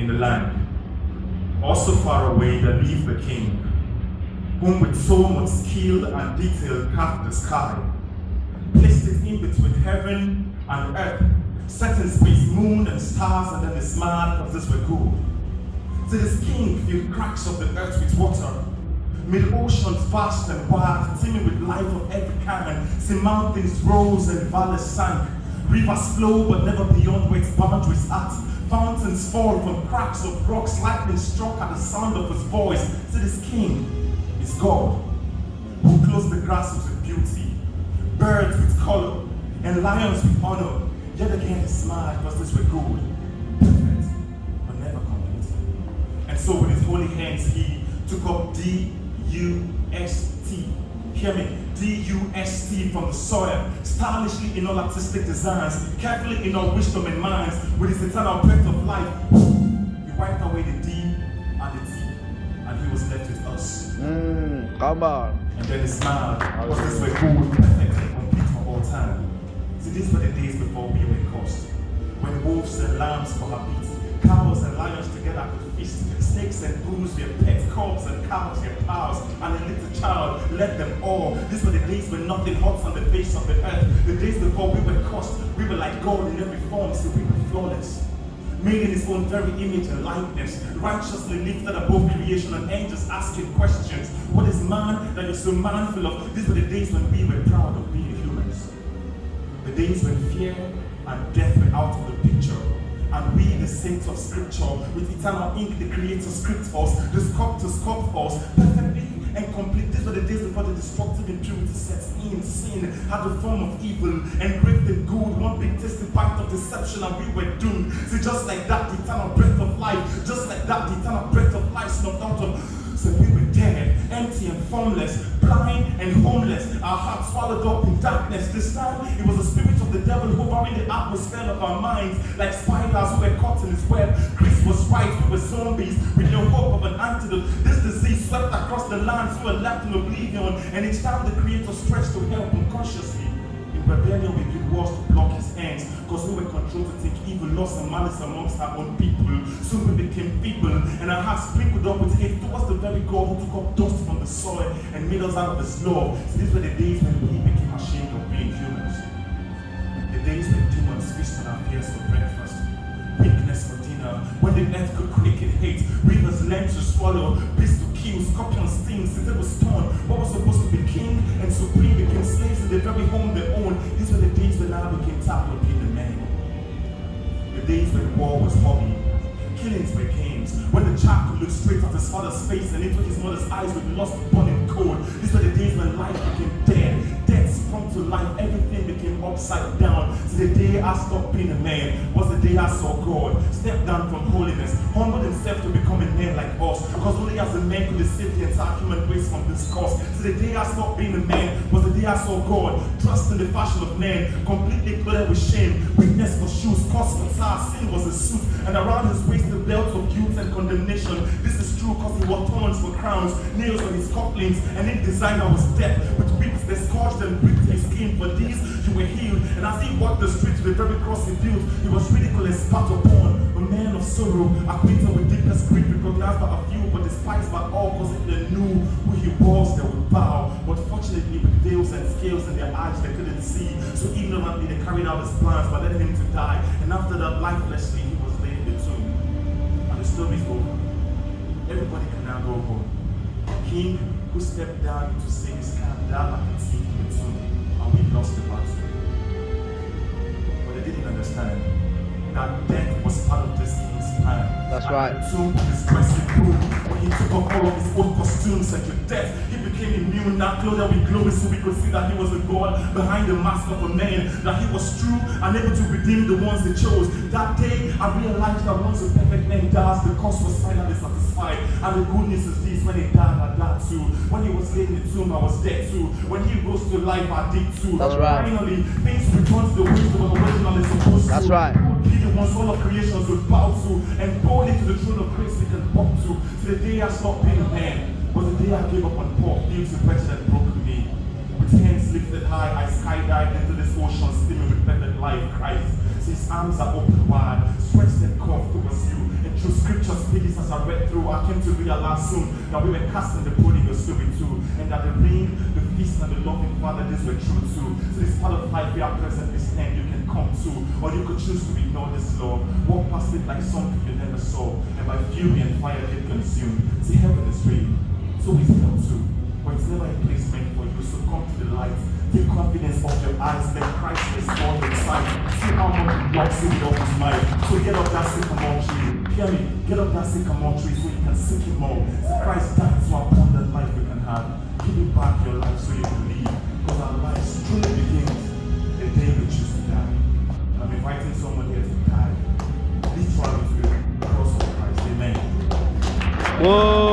the land. Also far away there lived the king, whom with so much skill and detail carved the sky, placed it in between heaven and earth, set in space moon and stars, and then he smiled because these were good. So this king filled cracks of the earth with water, made oceans vast and wide, teeming with life of every kind. See mountains rose and valleys sank, rivers flow but never beyond where its boundaries at. Fountains fall from cracks of rocks, lightning struck at the sound of his voice. See this king is God, who clothes the grasses with beauty, birds with color, and lions with honor. Yet again he smiled because these were good, perfect, but never complete. And so with his holy hands he took up D-U-S-T. Hear me, D-U-S-T from the soil, stylishly in all artistic designs, carefully in all wisdom and minds, with his eternal breath of life. He wiped away the D and the T, and he was left with us. Come on. And then he smiled, because these were good, perfect, and complete for all time. See, these were the days before we were cursed, when wolves and lambs cohabit, cows and lions together could feast, snakes and bulls their pet, cubs and cows their pals, and a little child led them all. These were the days when nothing hots on the face of the earth, the days before we were cursed. We were like God in every form, so we were flawless, made in his own very image and likeness, righteously lifted above creation, and angels asking questions. What is man that you're so mindful of? These were the days when we were proud of being humans, the days when fear and death were out of the picture, and we, the saints of scripture, with eternal ink, the creator script us, the sculptor sculpt us, perfectly and complete. These were the days before the destructive impurity sets in. Sin had the form of evil, engraved in good, one big tasty bite of deception, and we were doomed. See, just like that, the eternal breath of life, just like that, the eternal breath of life snuffed out of. So we were dead, empty and formless, blind and homeless, our hearts swallowed up in darkness. This time, it was the spirit of the devil hovering the atmosphere of our minds, like spiders who were caught in his web. Chris was right, we were zombies, with no hope of an antidote. This disease swept across the lands, we were left in oblivion, and each time the Creator stretched to help unconsciously. In rebellion, we built walls to block his hands, because we were controlled to think evil, loss, and malice amongst our own people. Soon we became feeble, and our hearts sprinkled up with hate towards the very God who took up dust from the soil and made us out of his love. So these were the days when we became ashamed of being humans. The days when demons feast on our fears for breakfast, weakness for dinner, when the earth could quake in hate, rivers learned to swallow, beasts to kill, scorpions sting, since it was torn. What was supposed to be king and supreme became slaves in the very home they owned. These were the days when I became tired of being the man. The days when war was hobby, killings were games, when the child could look straight at his father's face and into his mother's eyes with lust burning cold. These were the days when life became dead, death sprung to life, everything became upside down. So the day I stopped being a man was the day I saw God step down from holiness, humbled himself to become a man like us, because only as a man could he save the entire human race from this curse. So the day I stopped being a man was the day I saw God dressed in the fashion of man, completely clothed with shame, weakness for shoes, cost for tires, sin was a suit, and around his waist the belt of guilt and condemnation. This is true because he wore thorns for crowns, nails on his cufflinks, and in designer was death, with whips that scorched and ripped his skin. For these you were healed, and as he walked the streets with the very cross he built, he was ridiculed and spat upon. A man of sorrow, acquainted with deepest grief, recognized by a few, but despised by all, because if they knew who he was, they would bow. But fortunately, with veils and scales in their eyes, they couldn't see. So ignorantly, they carried out his plans by letting him to die. And after that, lifelessly, he was laid in the tomb. And the story's over. Everybody can now go home. A king who stepped down to save his camp died like a thief in the tomb, and we lost the battle. But they didn't understand that death was part of this king's plan. That's right. The tomb of his blessed room, when he took off all of his old costumes and to death, he became immune, not clothed with glory, so we could see that he was the God behind the mask of a man, that he was true and able to redeem the ones they chose. That day, I realized that once a perfect man dies, the cause was finally satisfied. And the good news is this: when he died, I died too. When he was laid in the tomb, I was dead too. When he rose to life, I did too. That's right. Finally, things returned to the wisdom of the original is supposed to. That's right. Be the ones all of creations would bow to, and boldly to the throne of grace we can walk to. To the day I stopped being a man was the day I gave up on poor, feels wretched and broken me. With hands lifted high, I skydived into this ocean, steaming with perfect life. Christ, his arms are open wide, stretched and curved towards you, and through scripture as I read through, I came to realize soon that we were casting the prodigal spirit too, and that the rain, the feast, and the loving Father, these were true too. So this part of life we are present, this end you can come to, or you could choose to ignore this law, walk past it like something you never saw, and by fury and fire get consumed. See, heaven is real, so is hell too, but it's never a place meant for you. So come to the light, take confidence of your eyes, let Christ restore your sight. See how much he blocks you with all his might. So get up that sycamore tree, hear me, get up that sycamore tree so you can seek him more. See, Christ died so abundant life you can have. Give him back your life so you can live, because our lives truly begins the day we choose to die. And I'm inviting someone here to die, literally to the cross of Christ. Amen. Whoa.